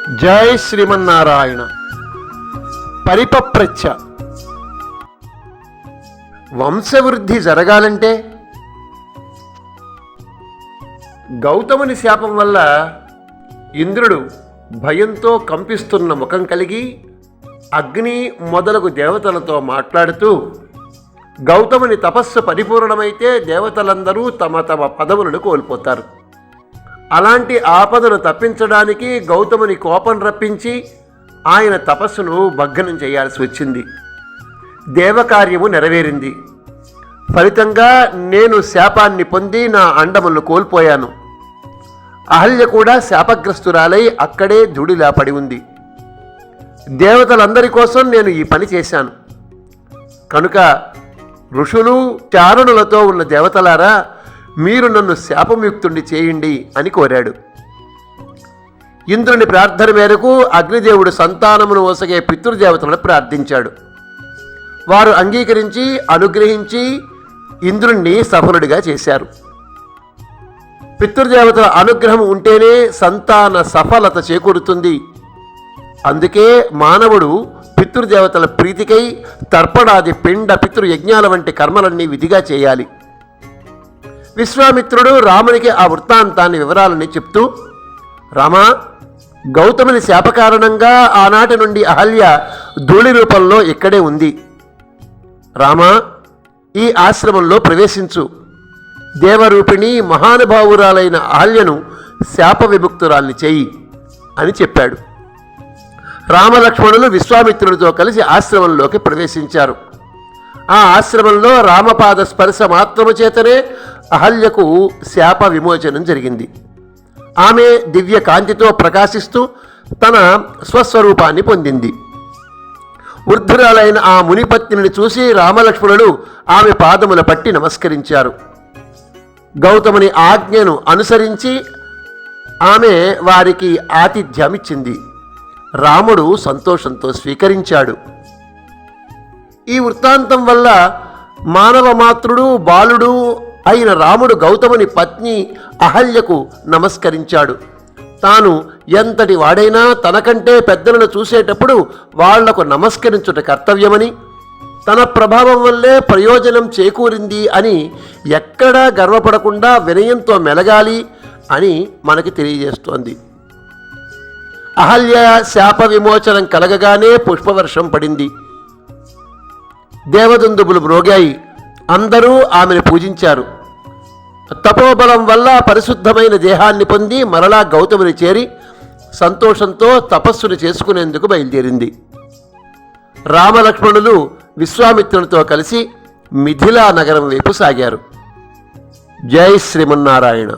జై శ్రీమన్నారాయణ. పరిపప్రచ్ఛ. వంశవృద్ధి జరగాలంటే గౌతముని శాపం వల్ల ఇంద్రుడు భయంతో కంపిస్తున్న ముఖం కలిగి అగ్ని మొదలగు దేవతలతో మాట్లాడుతూ, గౌతముని తపస్సు పరిపూర్ణమైతే దేవతలందరూ తమ తమ పదవులను కోల్పోతారు. అలాంటి ఆపదను తప్పించడానికి గౌతముని కోపం రప్పించి ఆయన తపస్సును భగ్నం చేయాల్సి వచ్చింది. దేవకార్యము నెరవేరింది. ఫలితంగా నేను శాపాన్ని పొంది నా అండములను కోల్పోయాను. అహల్య కూడా శాపగ్రస్తురాలై అక్కడే ధూళిలా పడి ఉంది. దేవతలందరి కోసం నేను ఈ పని చేశాను. కనుక ఋషులు చారణులతో ఉన్న దేవతలారా, మీరు నన్ను శాపముక్తుణ్ణి చేయండి అని కోరాడు. ఇంద్రుని ప్రార్థన మేరకు అగ్నిదేవుడు సంతానమును ఒసగే పితృదేవతలను ప్రార్థించాడు. వారు అంగీకరించి అనుగ్రహించి ఇంద్రుణ్ణి సఫలుడిగా చేశారు. పితృదేవతల అనుగ్రహం ఉంటేనే సంతాన సఫలత చేకూరుతుంది. అందుకే మానవుడు పితృదేవతల ప్రీతికై తర్పణాది పిండ పితృయజ్ఞాల వంటి కర్మలన్నీ విధిగా చేయాలి. విశ్వామిత్రుడు రామునికి ఆ వృత్తాంతాన్ని వివరాలని చెప్తూ, రామా, గౌతముని శాప కారణంగా ఆనాటి నుండి అహల్య ధూళి రూపంలో ఇక్కడే ఉంది. రామా, ఈ ఆశ్రమంలో ప్రవేశించు. దేవరూపిణి మహానుభావురాలైన అహల్యను శాప విముక్తురాల్ని చేయి అని చెప్పాడు. రామలక్ష్మణులు విశ్వామిత్రుడితో కలిసి ఆశ్రమంలోకి ప్రవేశించారు. ఆ ఆశ్రమంలో రామపాద స్పర్శ మాత్రము చేతనే అహల్యకు శాప విమోచనం జరిగింది. ఆమె దివ్య కాంతితో ప్రకాశిస్తూ తన స్వస్వరూపాన్ని పొందింది. వృద్ధురాలైన ఆ మునిపత్నిని చూసి రామలక్ష్మణులు ఆమె పాదముల పట్టి నమస్కరించారు. గౌతముని ఆజ్ఞను అనుసరించి ఆమె వారికి ఆతిథ్యమిచ్చింది. రాముడు సంతోషంతో స్వీకరించాడు. ఈ వృత్తాంతం వల్ల మానవ మాతృడు బాలుడు అయిన రాముడు గౌతముని పత్ని అహల్యకు నమస్కరించాడు. తాను ఎంతటి వాడైనా తనకంటే పెద్దలను చూసేటప్పుడు వాళ్లకు నమస్కరించుట కర్తవ్యమని, తన ప్రభావం వల్లే ప్రయోజనం చేకూరింది అని ఎక్కడా గర్వపడకుండా వినయంతో మెలగాలి అని మనకి తెలియజేస్తోంది. అహల్య శాప విమోచనం కలగగానే పుష్పవర్షం పడింది. దేవదుందుబులు మ్రోగాయి. అందరూ ఆమెను పూజించారు. తపోబలం వల్ల పరిశుద్ధమైన దేహాన్ని పొంది మరలా గౌతముని చేరి సంతోషంతో తపస్సును చేసుకునేందుకు బయలుదేరింది. రామలక్ష్మణులు విశ్వామిత్రునితో కలిసి మిథిలా నగరం వైపు సాగారు. జై శ్రీమన్నారాయణ.